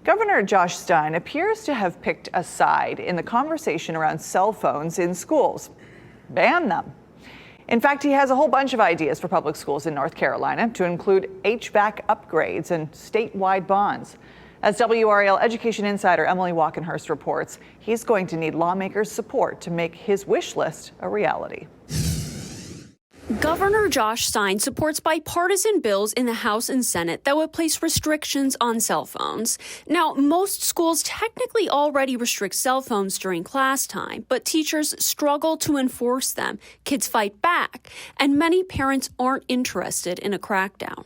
Governor Josh Stein appears to have picked a side in the conversation around cell phones in schools. Ban them. In fact, he has a whole bunch of ideas for public schools in North Carolina to include HVAC upgrades and statewide bonds. As WRAL Education Insider Emily Walkenhorst reports, he's going to need lawmakers' support to make his wish list a reality. Governor Josh Stein supports bipartisan bills in the House and Senate that would place restrictions on cell phones. Now, most schools technically already restrict cell phones during class time, but teachers struggle to enforce them. Kids fight back, and many parents aren't interested in a crackdown.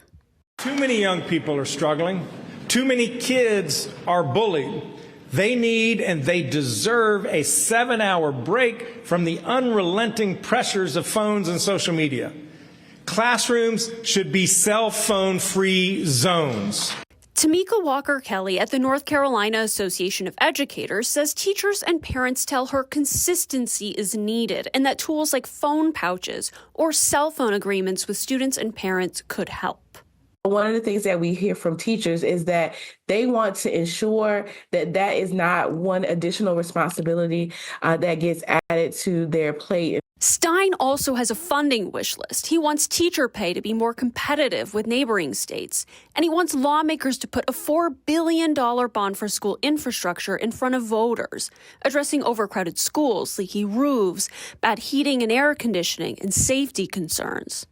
Too many young people are struggling. Too many kids are bullied. They need and they deserve a 7-hour break from the unrelenting pressures of phones and social media. Classrooms should be cell phone-free zones. Tamika Walker-Kelly at the North Carolina Association of Educators says teachers and parents tell her consistency is needed and that tools like phone pouches or cell phone agreements with students and parents could help. One of the things that we hear from teachers is that they want to ensure that that is not one additional responsibility that gets added to their plate. Stein also has a funding wish list. He wants teacher pay to be more competitive with neighboring states, and he wants lawmakers to put a $4 billion bond for school infrastructure in front of voters, addressing overcrowded schools, leaky roofs, bad heating and air conditioning, and safety concerns.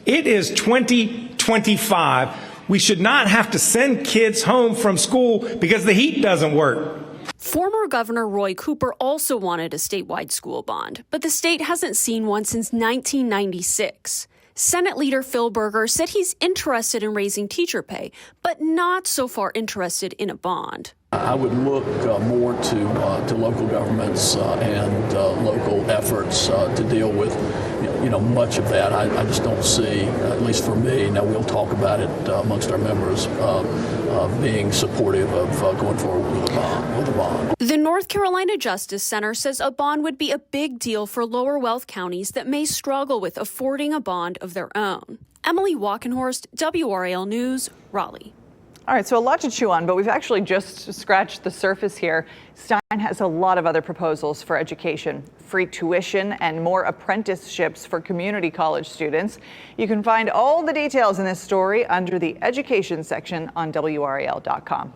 It is 2025. We should not have to send kids home from school because the heat doesn't work. Former Governor Roy Cooper also wanted a statewide school bond, but the state hasn't seen one since 1996. Senate Leader Phil Berger said he's interested in raising teacher pay, but not so far interested in a bond. I would look more to local governments and local efforts to deal with much of that. I just don't see, at least for me, now we'll talk about it amongst our members, being supportive of going forward with a bond. The North Carolina Justice Center says a bond would be a big deal for lower wealth counties that may struggle with affording a bond of their own. Emily Walkenhorst, WRAL News, Raleigh. All right, so a lot to chew on, but we've actually just scratched the surface here. Stein has a lot of other proposals for education, free tuition and more apprenticeships for community college students. You can find all the details in this story under the education section on WRAL.com.